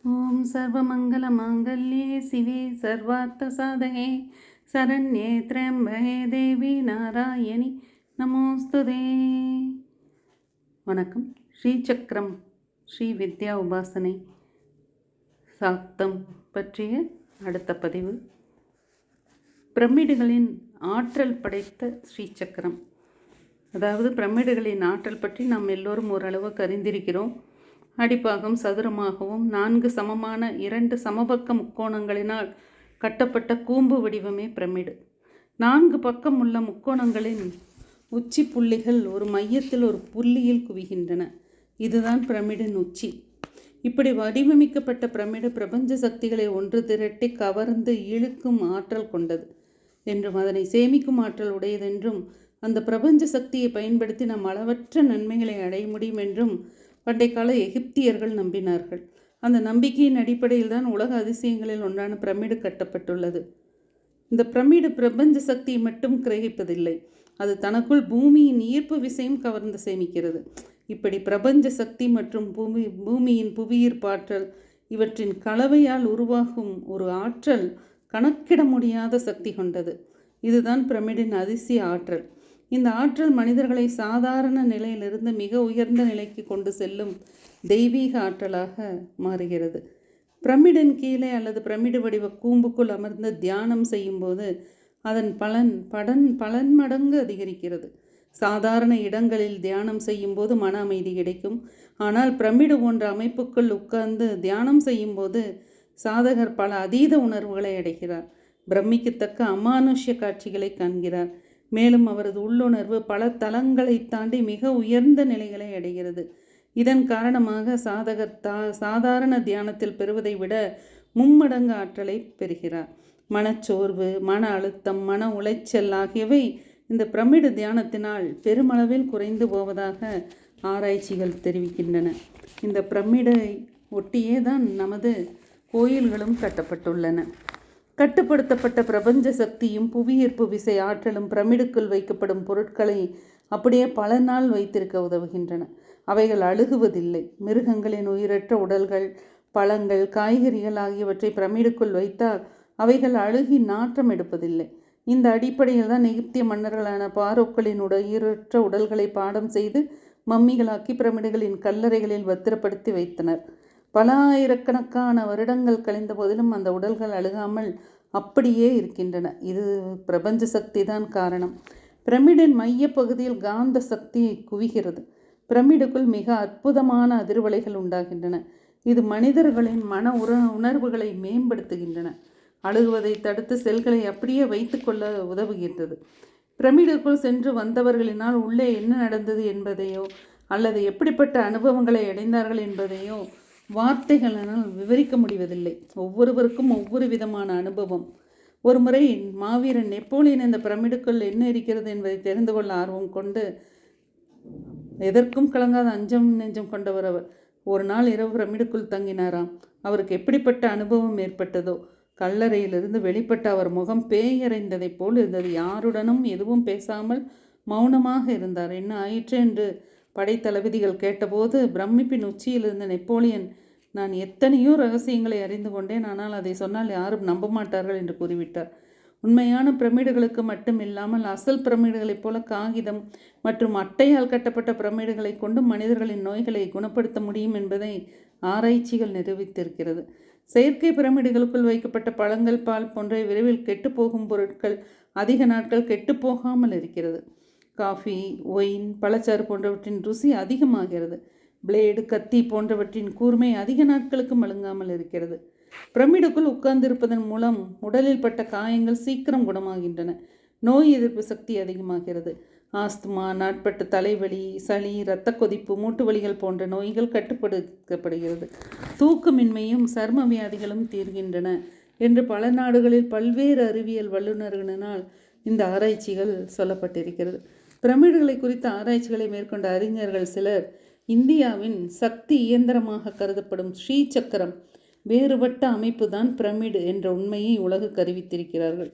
ஓம் சர்வமங்கலமாங்கல்யே சிவே சர்வார்த்தசாதகே சரண்யே த்ர்யம்பகே தேவி நாராயணி நமோஸ்துதே. வணக்கம். ஸ்ரீசக்கரம் ஸ்ரீ வித்யா உபாசனை சாக்தம் பற்றிய அடுத்த பதிவு. பிரமிடுகளின் ஆற்றல் படைத்த ஸ்ரீசக்கரம். அதாவது பிரமிடுகளின் ஆற்றல் பற்றி நாம் எல்லோரும் ஓரளவுக்கு அறிந்திருக்கிறோம். அடிப்பாகம் சதுரமாகவும் 4 சமமான 2 சமபக்க முக்கோணங்களினால் கட்டப்பட்ட கூம்பு வடிவமே பிரமிடு. 4 பக்கம் உள்ள முக்கோணங்களின் உச்சி புள்ளிகள் ஒரு மையத்தில் ஒரு புள்ளியில் குவிகின்றன. இதுதான் பிரமிடின் உச்சி. இப்படி வடிவமைக்கப்பட்ட பிரமிடு பிரபஞ்ச சக்திகளை ஒன்று திரட்டி கவர்ந்து இழுக்கும் ஆற்றல் கொண்டது என்றும் அதனை சேமிக்கும் ஆற்றல் உடையதென்றும் அந்த பிரபஞ்ச சக்தியை பயன்படுத்தி நாம் அளவற்ற நன்மைகளை அடைய முடியும் என்றும் பண்டைய கால எகிப்தியர்கள் நம்பினார்கள். அந்த நம்பிக்கையின் அடிப்படையில் தான் உலக அதிசயங்களில் ஒன்றான பிரமிடு கட்டப்பட்டுள்ளது. இந்த பிரமிடு பிரபஞ்ச சக்தியை மட்டும் கிரகிப்பதில்லை, அது தனக்குள் பூமியின் ஈர்ப்பு விசையும் கவர்ந்து சேமிக்கிறது. இப்படி பிரபஞ்ச சக்தி மற்றும் பூமியின் புவியீர்ப்பாற்றல் இவற்றின் கலவையால் உருவாகும் ஒரு ஆற்றல் கணக்கிட முடியாத சக்தி கொண்டது. இதுதான் பிரமிடின் அதிசய ஆற்றல். இந்த ஆற்றல் மனிதர்களை சாதாரண நிலையிலிருந்து மிக உயர்ந்த நிலைக்கு கொண்டு செல்லும் தெய்வீக ஆற்றலாக மாறுகிறது. பிரமிடின் கீழே அல்லது பிரமிடு வடிவ கூம்புக்குள் அமர்ந்து தியானம் செய்யும்போது அதன் பலன் மடங்கு அதிகரிக்கிறது. சாதாரண இடங்களில் தியானம் செய்யும்போது மன அமைதி கிடைக்கும். ஆனால் பிரமிடு போன்ற அமைப்புக்குள் உட்கார்ந்து தியானம் செய்யும்போது சாதகர் பல அதீத உணர்வுகளை அடைகிறார். பிரமிக்கத்தக்க அமானுஷ்ய காட்சிகளை காண்கிறார். மேலும் அவரது உள்ளுணர்வு பல தளங்களை தாண்டி மிக உயர்ந்த நிலைகளை அடைகிறது. இதன் காரணமாக சாதகர் சாதாரண தியானத்தில் பெறுவதை விட மும்மடங்கு ஆற்றலை பெறுகிறார். மனச்சோர்வு, மன அழுத்தம், மன உளைச்சல் ஆகியவை இந்த பிரமிடு தியானத்தினால் பெருமளவில் குறைந்து போவதாக ஆராய்ச்சிகள் தெரிவிக்கின்றன. இந்த பிரமிடை ஒட்டியே தான் நமது கோயில்களும் கட்டப்பட்டுள்ளன. கட்டுப்படுத்தப்பட்ட பிரபஞ்ச சக்தியும் புவியீர்ப்பு விசை ஆற்றலும் பிரமிடுக்குள் வைக்கப்படும் பொருட்களை அப்படியே பல நாள் வைத்திருக்க உதவுகின்றன. அவைகள் அழுகுவதில்லை. மிருகங்களின் உயிரற்ற உடல்கள், பழங்கள், காய்கறிகள் ஆகியவற்றை பிரமிடுக்குள் வைத்தால் அவைகள் அழுகி நாற்றம் எடுப்பதில்லை. இந்த அடிப்படையில் தான் எகிப்திய மன்னர்களான பாரோக்களின் உயிரற்ற உடல்களை பாடம் செய்து மம்மிகளாக்கி பிரமிடுகளின் கல்லறைகளில் பத்திரப்படுத்தி வைத்தனர். பல ஆயிரக்கணக்கான வருடங்கள் கழிந்த போதிலும் அந்த உடல்கள் அழுகாமல் அப்படியே இருக்கின்றன. இது பிரபஞ்ச சக்தி தான் காரணம். பிரமிடின் மைய பகுதியில் காந்த சக்தி குவிகிறது. பிரமிடுக்குள் மிக அற்புதமான அதிர்வலைகள் உண்டாகின்றன. இது மனிதர்களின் மன உணர்வுகளை மேம்படுத்துகின்றன. அழுகுவதை தடுத்து செல்களை அப்படியே வைத்து கொள்ள உதவுகின்றது. பிரமிடுக்குள் சென்று வந்தவர்களினால் உள்ளே என்ன நடந்தது என்பதையோ அல்லது எப்படிப்பட்ட அனுபவங்களை அடைந்தார்கள் என்பதையோ வார்த்தைகளால் விவரிக்க முடிவதில்லை. ஒவ்வொருவருக்கும் ஒவ்வொரு விதமான அனுபவம். ஒரு முறை மாவீரன் நெப்போலியன் இந்த பிரமிடுக்குள் என்ன இருக்கிறது என்பதை தெரிந்து கொள்ள ஆர்வம் கொண்டு எதற்கும் கலங்காத அஞ்சம் நெஞ்சம் கொண்டவர் அவர். ஒரு நாள் இரவு பிரமிடுக்குள் தங்கினாராம். அவருக்கு எப்படிப்பட்ட அனுபவம் ஏற்பட்டதோ, கல்லறையிலிருந்து வெளிப்பட்ட அவர் முகம் பேயறைந்ததை போல் இருந்தது. யாருடனும் எதுவும் பேசாமல் மௌனமாக இருந்தார். என்ன ஆயிற்று என்று படைத்தளபதிகள் கேட்டபோது பிரமிப்பின் உச்சியில் இருந்த நெப்போலியன், நான் எத்தனையோ ரகசியங்களை அறிந்து கொண்டேன், ஆனால் அதை சொன்னால் யாரும் நம்ப மாட்டார்கள் என்று கூறிவிட்டார். உண்மையான பிரமிடுகளுக்கு மட்டும் இல்லாமல் அசல் பிரமிடுகளைப் போல காகிதம் மற்றும் அட்டையால் கட்டப்பட்ட பிரமிடுகளை கொண்டு மனிதர்களின் நோய்களை குணப்படுத்த முடியும் என்பதை ஆராய்ச்சிகள் நிரூபித்திருக்கிறது. செயற்கை பிரமிடுகளுக்குள் வைக்கப்பட்ட பழங்கள், பால் போன்ற விரைவில் கெட்டுப்போகும் பொருட்கள் அதிக நாட்கள் கெட்டுப்போகாமல் இருக்கிறது. காஃபி, ஒயின், பழச்சாறு போன்றவற்றின் ருசி அதிகமாகிறது. பிளேடு, கத்தி போன்றவற்றின் கூர்மை அதிக நாட்களுக்கு மழுங்காமல் இருக்கிறது. பிரமிடுக்குள் உட்கார்ந்திருப்பதன் மூலம் உடலில் பட்ட காயங்கள் சீக்கிரம் குணமாகின்றன. நோய் எதிர்ப்பு சக்தி அதிகமாகிறது. ஆஸ்துமா, நாட்பட்ட தலைவலி, சளி, இரத்த கொதிப்பு, மூட்டு வலிகள் போன்ற நோய்கள் கட்டுப்படுத்தப்படுகிறது. தூக்கமின்மையும் சர்ம வியாதிகளும் தீர்கின்றன என்று பல நாடுகளில் பல்வேறு அறிவியல் வல்லுநர்களினால் இந்த ஆராய்ச்சிகள் சொல்லப்பட்டிருக்கிறது. பிரமிடுகளை குறித்த ஆராய்ச்சிகளை மேற்கொண்ட அறிஞர்கள் சிலர் இந்தியாவின் சக்தி இயந்திரமாக கருதப்படும் ஸ்ரீசக்கரம் வேறுபட்ட அமைப்பு தான் பிரமிடு என்ற உண்மையை உலகுக்கு அறிவித்திருக்கிறார்கள்.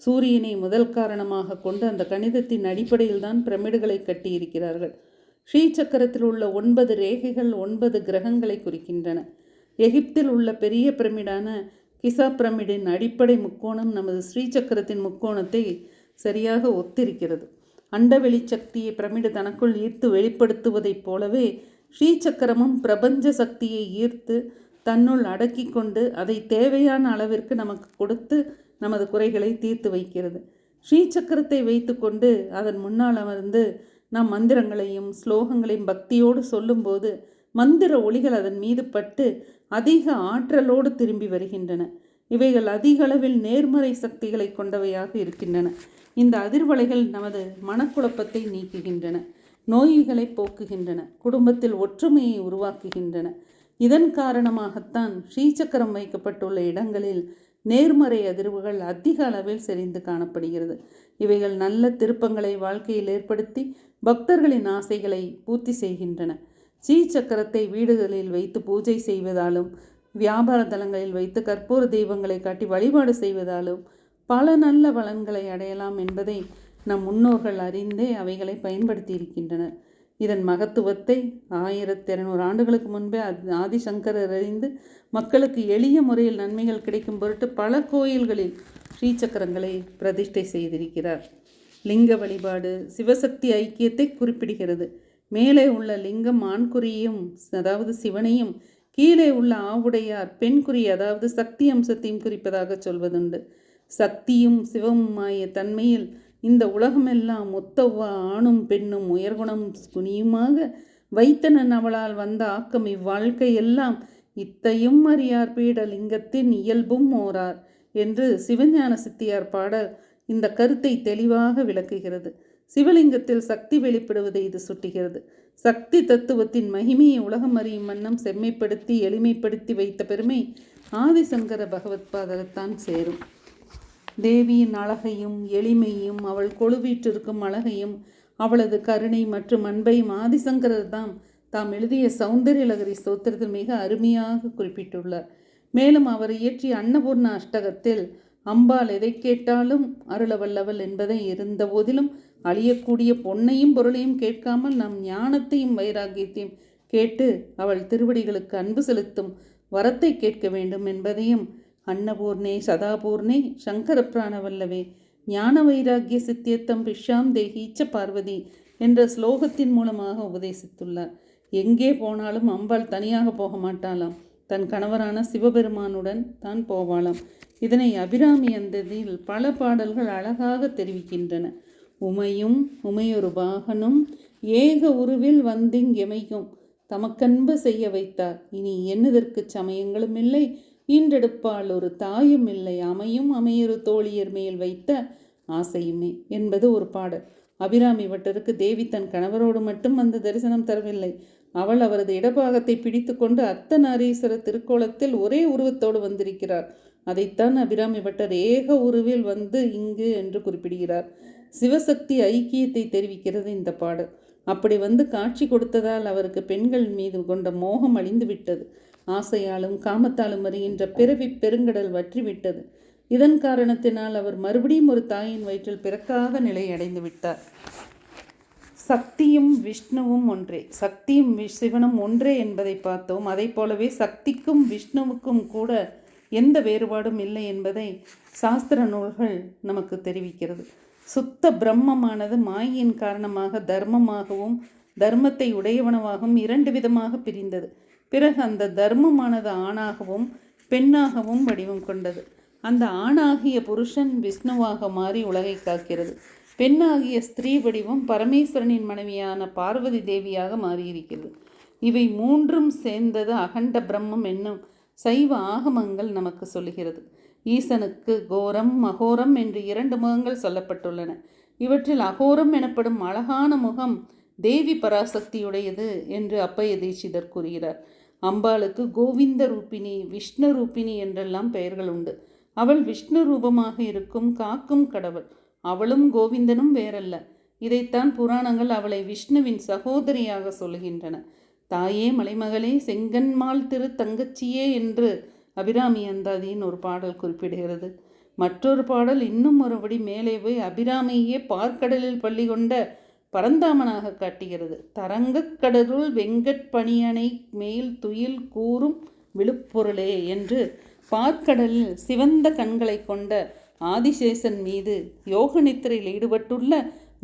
சூரியனை முதல் காரணமாக கொண்டு அந்த கணிதத்தின் அடிப்படையில் தான் பிரமிடுகளை கட்டியிருக்கிறார்கள். ஸ்ரீசக்கரத்தில் உள்ள 9 ரேகைகள் 9 கிரகங்களை குறிக்கின்றன. எகிப்தில் உள்ள பெரிய பிரமிடான கிசா பிரமிடின் அடிப்படை முக்கோணம் நமது ஸ்ரீசக்கரத்தின் முக்கோணத்தை சரியாக ஒத்திருக்கிறது. அண்டவெளி சக்தியை பிரமிடு தனக்குள் ஈர்த்து வெளிப்படுத்துவதைப் போலவே ஸ்ரீசக்கரமும் பிரபஞ்ச சக்தியை ஈர்த்து தன்னுள் அடக்கி கொண்டு அதை தேவையான அளவிற்கு நமக்கு கொடுத்து நமது குறைகளை தீர்த்து வைக்கிறது. ஸ்ரீசக்கரத்தை வைத்து கொண்டு அதன் முன்னால் அமர்ந்து நாம் மந்திரங்களையும் ஸ்லோகங்களையும் பக்தியோடு சொல்லும்போது மந்திர ஒளிகள் அதன் மீது பட்டு அதிக ஆற்றலோடு திரும்பி வருகின்றன. இவைகள் அதிக அளவில் நேர்மறை சக்திகளை கொண்டவையாக இருக்கின்றன. இந்த அதிர்வலைகள் நமது மனக்குழப்பத்தை நீக்குகின்றன, நோய்களை போக்குகின்றன, குடும்பத்தில் ஒற்றுமையை உருவாக்குகின்றன. இதன் காரணமாகத்தான் ஸ்ரீசக்கரம் வைக்கப்பட்டுள்ள இடங்களில் நேர்மறை அதிர்வுகள் அதிக அளவில் செறிந்து காணப்படுகிறது. இவைகள் நல்ல திருப்பங்களை வாழ்க்கையில் ஏற்படுத்தி பக்தர்களின் ஆசைகளை பூர்த்தி செய்கின்றன. ஸ்ரீசக்கரத்தை வீடுகளில் வைத்து பூஜை செய்வதாலும் வியாபார தலங்களில் வைத்து கற்பூர தெய்வங்களை காட்டி வழிபாடு செய்வதாலும் பல நல்ல பலன்களை அடையலாம் என்பதை நம் முன்னோர்கள் அறிந்தே அவைகளை பயன்படுத்தி இருக்கின்றனர். இதன் மகத்துவத்தை 1200 ஆண்டுகளுக்கு முன்பே ஆதிசங்கரர் அறிந்து மக்களுக்கு எளிய முறையில் நன்மைகள் கிடைக்கும் பொருட்டு பல கோயில்களில் ஸ்ரீசக்கரங்களை பிரதிஷ்டை செய்திருக்கிறார். லிங்க வழிபாடு சிவசக்தி ஐக்கியத்தை குறிப்பிடுகிறது. மேலே உள்ள லிங்கம் ஆண்குறியையும் அதாவது சிவனையும், கீழே உள்ள ஆவுடையார் பெண்குறி அதாவது சக்தி அம்சத்தையும் குறிப்பதாக சொல்வதுண்டு. சக்தியும் சிவமுமாய தன்மையில் இந்த உலகமெல்லாம் ஒத்தவ ஆணும் பெண்ணும் உயர்குணம் குனியுமாக வைத்தனன் அவளால் வந்த ஆக்கம் இவ்வாழ்க்கையெல்லாம் இத்தையும் அறியார் பீட லிங்கத்தின் இயல்பும் ஓரார் என்று சிவஞான சித்தியார் பாடல் இந்த கருத்தை தெளிவாக விளக்குகிறது. சிவலிங்கத்தில் சக்தி வெளிப்படுவதை இது சுட்டுகிறது. சக்தி தத்துவத்தின் மகிமையை உலகம் அறியும் வண்ணம் செம்மைப்படுத்தி எளிமைப்படுத்தி வைத்த பெருமை ஆதிசங்கர பகவத்பாதத்தான் சேரும். தேவியின் அழகையும் எளிமையும் அவள் கொழுவீற்றிருக்கும் அழகையும் அவளது கருணை மற்றும் அன்பையும் ஆதிசங்கரர் தாம் எழுதிய சௌந்தர்யலகரி ஸ்தோத்திரத்தில் மிக அருமையாக குறிப்பிட்டுள்ளார். மேலும் அவர் இயற்றிய அன்னபூர்ண அஷ்டகத்தில் அம்பாள் எதை கேட்டாலும் அருளவல்லவள் என்பதை இருந்த போதிலும் அழியக்கூடிய பொன்னையும் பொருளையும் கேட்காமல் நம் ஞானத்தையும் வைராகியத்தையும் கேட்டு அவள் திருவடிகளுக்கு அன்பு செலுத்தும் வரத்தை கேட்க வேண்டும் என்பதையும் அன்னபூர்ணே சதாபூர்ணே சங்கர பிராணவல்லவே ஞான வைராகிய சித்தியத்தம் பிஷாம் தேகீச்ச பார்வதி என்ற ஸ்லோகத்தின் மூலமாக உபதேசித்துள்ளார். எங்கே போனாலும் அம்பாள் தனியாக போக மாட்டாளாம், தன் கணவரான சிவபெருமானுடன் தான் போவாளாம். இதனை அபிராமி அந்ததியில் பல பாடல்கள் அழகாக தெரிவிக்கின்றன. உமையும் உமையொரு பாகனும் ஏக உருவில் வந்திங்கெமையும் தமக்கன்பு செய்ய வைத்தார். இனி எண்ணுதற்கு சமயங்களும் இல்லை, ஈன்றெடுப்பால் ஒரு தாயும் இல்லை, அமையும் அமையொரு தோழியர் மேல் வைத்த ஆசையுமே என்பது ஒரு பாடல். அபிராமி பட்டருக்கு தேவி தன் கணவரோடு மட்டும் வந்து தரிசனம் தரவில்லை. அவள் அவரது இடபாகத்தை பிடித்து கொண்டு அர்த்தநாரீஸ்வரர் திருக்கோலத்தில் ஒரே உருவத்தோடு வந்திருக்கிறார். அதைத்தான் அபிராமி பட்டர் ஏக உருவில் வந்து இங்கு என்று குறிப்பிடுகிறார். சிவசக்தி ஐக்கியத்தை தெரிவிக்கிறது இந்த பாடல். அப்படி வந்து காட்சி கொடுத்ததால் அவருக்கு பெண்கள் மீது கொண்ட மோகம் அழிந்து விட்டது. ஆசையாலும் காமத்தாலும் வருகின்ற பிறவி பெருங்கடல் வற்றிவிட்டது. இதன் காரணத்தினால் அவர் மறுபடியும் ஒரு தாயின் வயிற்றில் பிறக்காக நிலை அடைந்து விட்டார். சக்தியும் விஷ்ணுவும் ஒன்றே, சக்தியும் சிவனும் ஒன்றே என்பதை பார்த்தோம். அதை போலவே சக்திக்கும் விஷ்ணுவுக்கும் கூட எந்த வேறுபாடும் இல்லை என்பதை சாஸ்திர நூல்கள் நமக்கு தெரிவிக்கிறது. சுத்த பிரம்மமானது மாயின் காரணமாக தர்மமாகவும் தர்மத்தை உடையவனவாகவும் இரண்டு விதமாக பிரிந்தது. பிறகு அந்த தர்மமானது ஆணாகவும் பெண்ணாகவும் வடிவம் கொண்டது. அந்த ஆணாகிய புருஷன் விஷ்ணுவாக மாறி உலகை காக்கிறது. பெண்ணாகிய ஸ்திரீ வடிவம் பரமேஸ்வரனின் மனைவியான பார்வதி தேவியாக மாறியிருக்கிறது. இவை மூன்றும் சேர்ந்தது அகண்ட பிரம்மம் என்னும் சைவ ஆகமங்கள் நமக்கு சொல்லுகிறது. ஈசனுக்கு கோரம் அகோரம் என்று 2 முகங்கள் சொல்லப்பட்டுள்ளன. இவற்றில் அகோரம் எனப்படும் அழகான முகம் தேவி பராசக்தியுடையது என்று அப்பைய தீட்சிதர் கூறுகிறார். அம்பாளுக்கு கோவிந்த ரூபிணி, விஷ்ணு ரூபிணி என்றெல்லாம் பெயர்கள் உண்டு. அவள் விஷ்ணு ரூபமாக இருக்கும் காக்கும் கடவுள். அவளும் கோவிந்தனும் வேறல்ல. இதைத்தான் புராணங்கள் அவளை விஷ்ணுவின் சகோதரியாக சொல்கின்றன. தாயே மலைமகளே செங்கன்மாள் திரு தங்கச்சியே என்று அபிராமி அந்தாதியின் ஒரு பாடல் குறிப்பிடுகிறது. மற்றொரு பாடல் இன்னும் ஒருபடி மேலே போய் அபிராமியே பார்க்கடலில் பள்ளி கொண்ட பரந்தாமனாக காட்டுகிறது. தரங்கக் கடலுள் வெங்கட் பணியணை மேல் துயில் கூறும் விழுப்பொருளே என்று பார்க்கடலில் சிவந்த கண்களை கொண்ட ஆதிசேஷன் மீது யோக நித்திரையில் ஈடுபட்டுள்ள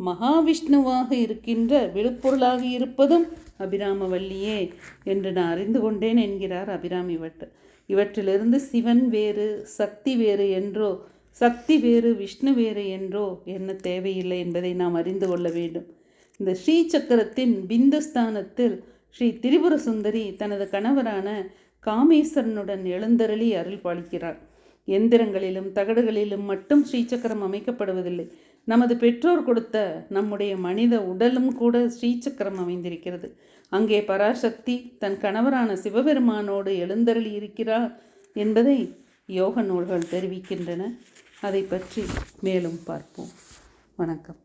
மகாவிஷ்ணுவாக இருக்கின்ற விழுப்பொருளாக இருப்பதும் அபிராமவல்லியே என்று நான் அறிந்து கொண்டேன் என்கிறார் அபிராமி பட்டர். இவற்றிலிருந்து சிவன் வேறு சக்தி வேறு என்றோ சக்தி வேறு விஷ்ணு வேறு என்றோ என்ன தேவையில்லை என்பதை நாம் அறிந்து கொள்ள வேண்டும். இந்த ஸ்ரீ சக்கரத்தின் பிந்துஸ்தானத்தில் ஸ்ரீ திரிபுர சுந்தரி தனது கணவரான காமேஸ்வரனுடன் எழுந்தருளி அருள் பாலிக்கிறார். எந்திரங்களிலும் தகடுகளிலும் மட்டும் ஸ்ரீசக்கரம் அமைக்கப்படுவதில்லை. நமது பெற்றோர் கொடுத்த நம்முடைய மனித உடலும் கூட ஸ்ரீசக்கரம் அமைந்திருக்கிறது. அங்கே பராசக்தி தன் கணவரான சிவபெருமானோடு எழுந்தருளி இருக்கிறார் என்பதை யோக நூல்கள் தெரிவிக்கின்றன. அதை பற்றி மேலும் பார்ப்போம். வணக்கம்.